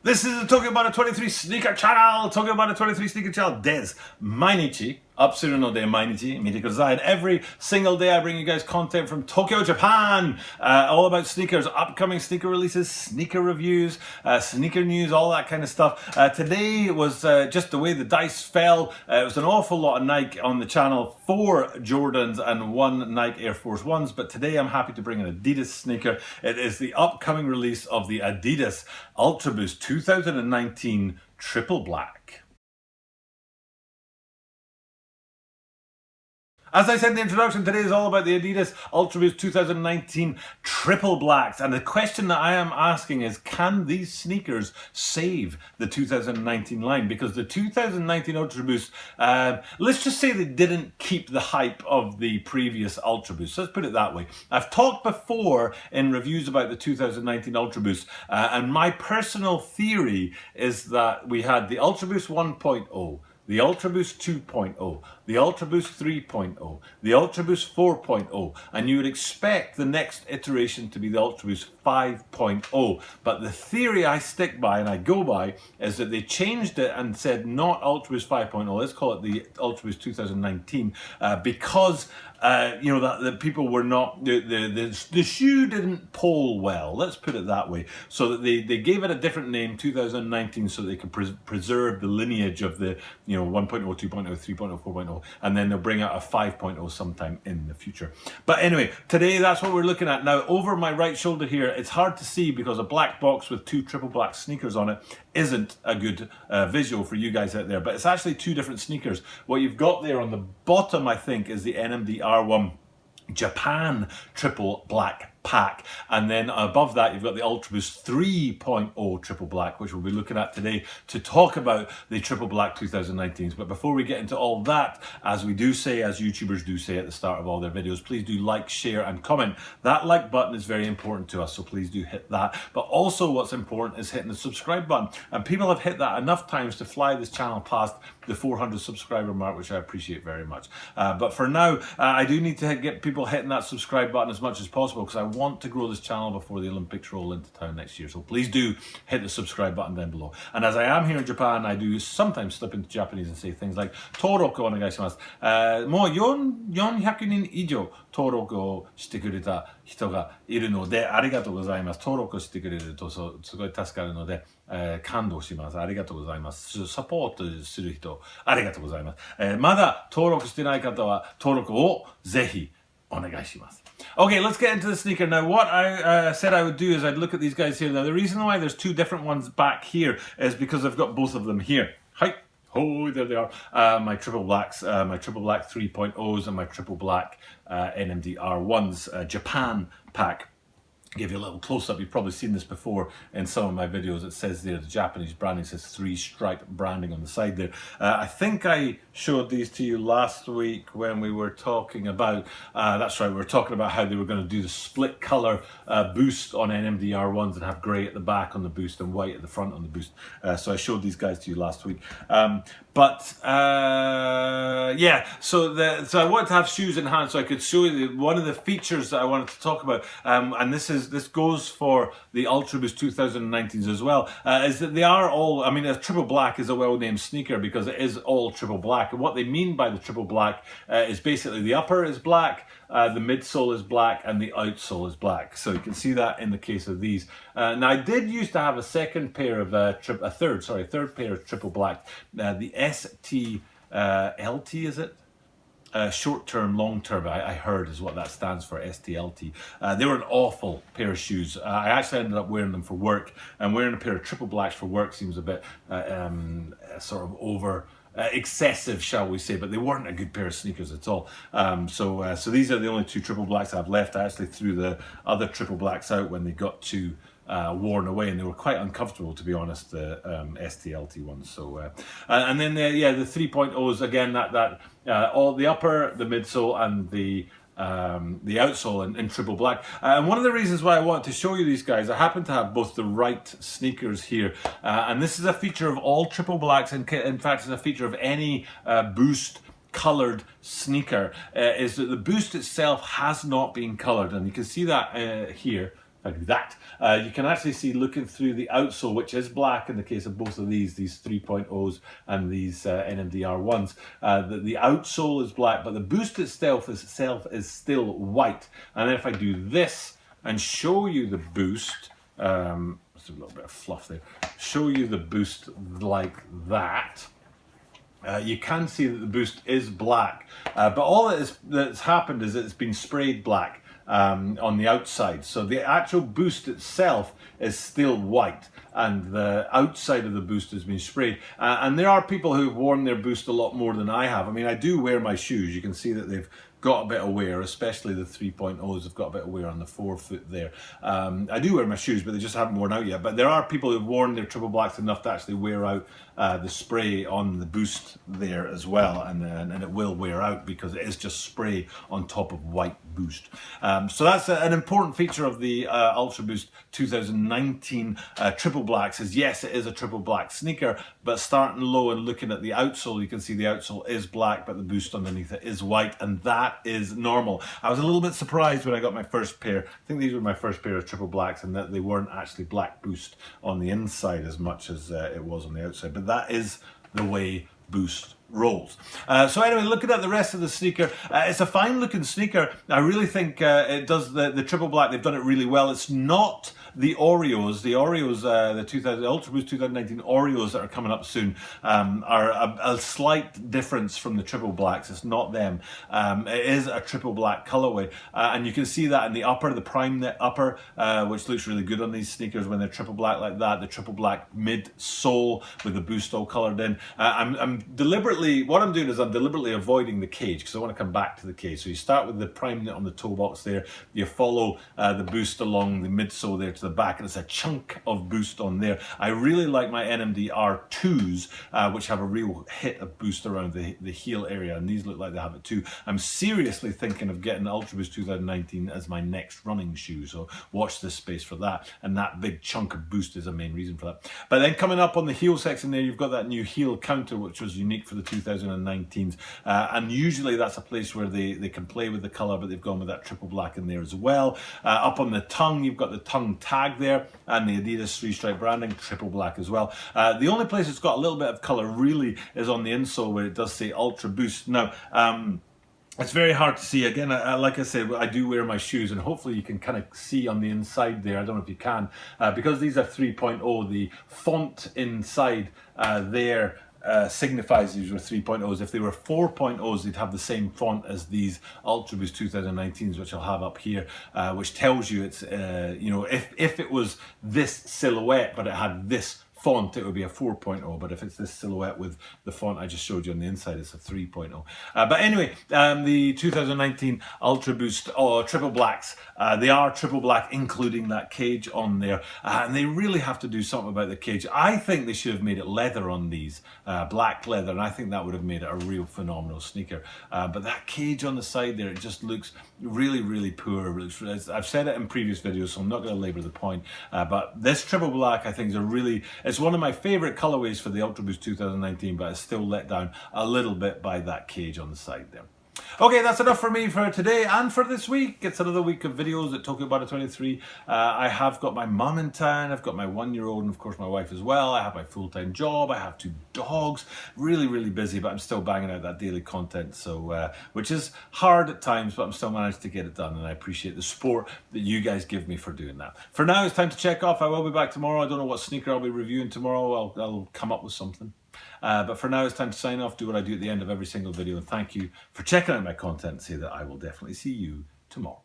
This is the Tokyo Bada 23 Sneaker Channel! Tokyo Bada 23 Sneaker Channel des Mainichi. Upsuru no de Mainichi. Mite kudasai. And every single day I bring you guys content from Tokyo, Japan. All about sneakers, upcoming sneaker releases, sneaker reviews, sneaker news, all that kind of stuff. Today was just the way the dice fell. It was an awful lot of Nike on the channel. 4 Jordans and 1 Nike Air Force Ones. But today I'm happy to bring an Adidas sneaker. It is the upcoming release of the Adidas UltraBOOST 2019 Triple Black. As I said in the introduction, today is all about the Adidas UltraBOOST 2019 Triple Blacks. And the question that I am asking is, can these sneakers save the 2019 line? Because the 2019 UltraBOOST, let's just say they didn't keep the hype of the previous UltraBOOST. Let's put it that way. I've talked before in reviews about the 2019 UltraBOOST, and my personal theory is that we had the UltraBOOST 1.0, the UltraBOOST 2.0, the UltraBOOST 3.0, the UltraBOOST 4.0, and you would expect the next iteration to be the UltraBOOST 5.0. But the theory I stick by and I go by is that they changed it and said not UltraBOOST 5.0, let's call it the UltraBOOST 2019, because you know that the people were not, the shoe didn't poll well, let's put it that way. So that they gave it a different name, 2019, so they could preserve the lineage of the 1.0, 2.0, 3.0, 4.0, and then they'll bring out a 5.0 sometime in the future. But anyway, today that's what we're looking at. Now over my right shoulder here, it's hard to see because a black box with 2 triple black sneakers on it isn't a good visual for you guys out there, but it's actually 2 different sneakers. What you've got there on the bottom, I think, is the NMDR1 Japan triple black pack, and then above that you've got the UltraBOOST 3.0 triple black, which we'll be looking at today to talk about the triple black 2019s. But before we get into all that, as we do say, as YouTubers do say at the start of all their videos, please do like, share and comment. That like button is very important to us, so please do hit that. But also what's important is hitting the subscribe button, and people have hit that enough times to fly this channel past the 400 subscriber mark, which I appreciate very much. But for now, I do need to get people hitting that subscribe button as much as possible, because I want to grow this channel before the Olympics roll into town next year. So please do hit the subscribe button down below. And as I am here in Japan, I do sometimes slip into Japanese and say things like "Toroku onegaishimasu." もう400人以上登録をしてくれた人がいるのでありがとうございます。登録してくれるとすごい助かるので、感動します。ありがとうございます。サポートする人ありがとうございます。まだ登録してない方は登録をぜひお願いします。Okay, let's get into the sneaker. Now, what I said I would do is I'd look at these guys here. Now, the reason why there's 2 different ones back here is because I've got both of them here. Hi. Oh, there they are. My triple blacks, my triple black 3.0s and my triple black NMDR1s Japan pack. Give you a little close-up. You've probably seen this before in some of my videos. It says there, the Japanese branding says 3-stripe branding on the side there. I think I showed these to you last week when we were talking about, that's right, we were talking about how they were going to do the split color boost on NMDR1s and have grey at the back on the boost and white at the front on the boost. So I showed these guys to you last week. Yeah, so I wanted to have shoes in hand so I could show you one of the features that I wanted to talk about, and this goes for the UltraBOOST 2019s as well, is that they are all, I mean, a triple black is a well-named sneaker because it is all triple black, and what they mean by the triple black is basically the upper is black, the midsole is black, and the outsole is black. So you can see that in the case of these. Now I did used to have a second pair of third pair of triple black, the STLT, is it? Short term, long term, I heard is what that stands for, STLT. They were an awful pair of shoes. I actually ended up wearing them for work, and wearing a pair of triple blacks for work seems a bit sort of over excessive, shall we say, but they weren't a good pair of sneakers at all. So these are the only 2 triple blacks I've left. I actually threw the other triple blacks out when they got too worn away, and they were quite uncomfortable, to be honest, the STLT ones. So and then the 3.0s again, that all the upper, the midsole, and the outsole in triple black. And one of the reasons why I want to show you these guys, I happen to have both the right sneakers here, and this is a feature of all triple blacks, and in fact it's a feature of any boost colored sneaker, is that the boost itself has not been colored, and you can see that here. if I do that, you can actually see looking through the outsole, which is black in the case of both of these 3.0s and these NMDR ones, that the outsole is black, but the boost itself is still white. And then if I do this and show you the boost, there's a little bit of fluff there, show you the boost like that, you can see that the boost is black, but all that's happened is it's been sprayed black on the outside. So the actual boost itself is still white, and the outside of the boost has been sprayed. And there are people who've worn their boost a lot more than I have. I mean, I do wear my shoes. You can see that they've got a bit of wear, especially the 3.0s have got a bit of wear on the forefoot there. I do wear my shoes, but they just haven't worn out yet. But there are people who've worn their triple blacks enough to actually wear out the spray on the boost there as well, and it will wear out because it is just spray on top of white boost. So that's an important feature of the UltraBOOST 2019 triple blacks, is yes, it is a triple black sneaker, but starting low and looking at the outsole, you can see the outsole is black, but the boost underneath it is white, and that is normal. I was a little bit surprised when I got my first pair. I think these were my first pair of triple blacks, and that they weren't actually black boost on the inside as much as it was on the outside, but that is the way boost rolls. So anyway, looking at the rest of the sneaker, it's a fine looking sneaker. I really think it does the triple black, they've done it really well. It's not the Oreos. The Oreos, the UltraBOOST 2019 Oreos that are coming up soon are a slight difference from the triple blacks. It's not them. It is a triple black colorway, and you can see that in the upper, the prime knit upper, which looks really good on these sneakers when they're triple black like that. The triple black mid sole with the boost all colored in. I'm deliberately, what I'm doing is I'm deliberately avoiding the cage because I want to come back to the cage. So you start with the prime knit on the toe box there, you follow the boost along the midsole there to the back, and it's a chunk of boost on there. I really like my NMDR2s, which have a real hit of boost around the heel area, and these look like they have it too. I'm seriously thinking of getting UltraBOOST 2019 as my next running shoe, so watch this space for that, and that big chunk of boost is a main reason for that. But then coming up on the heel section there, you've got that new heel counter, which was unique for the 2019s, and usually that's a place where they can play with the color, but they've gone with that triple black in there as well. Up on the tongue, you've got the tongue tag there, and the Adidas 3-stripe branding, triple black as well. The only place it's got a little bit of color really is on the insole, where it does say UltraBOOST. Now, it's very hard to see. Again, like I said, I do wear my shoes, and hopefully you can kind of see on the inside there. I don't know if you can, because these are 3.0, the font inside there signifies these were 3.0s. If they were 4.0s, they'd have the same font as these UltraBOOST 2019s, which I'll have up here, which tells you it's, you know, if it was this silhouette, but it had this font, it would be a 4.0, but if it's this silhouette with the font I just showed you on the inside, it's a 3.0. But anyway, the 2019 UltraBOOST triple blacks, they are triple black, including that cage on there, and they really have to do something about the cage. I think they should have made it leather on these, black leather, and I think that would have made it a real phenomenal sneaker. But that cage on the side there, it just looks really, really poor. I've said it in previous videos, so I'm not going to labor the point, but this triple black I think is a really, it's one of my favorite colorways for the UltraBOOST 2019, but it's still let down a little bit by that cage on the side there. Okay, that's enough for me for today and for this week. It's another week of videos at Tokyo Bada 23. I have got my mum in town, I've got my 1-year-old, and of course my wife as well. I have my full-time job, I have 2 dogs. Really, really busy, but I'm still banging out that daily content, so which is hard at times, but I'm still managed to get it done, and I appreciate the support that you guys give me for doing that. For now, it's time to check off. I will be back tomorrow. I don't know what sneaker I'll be reviewing tomorrow. I'll come up with something. But for now, it's time to sign off, do what I do at the end of every single video, and thank you for checking out my content, and say that I will definitely see you tomorrow.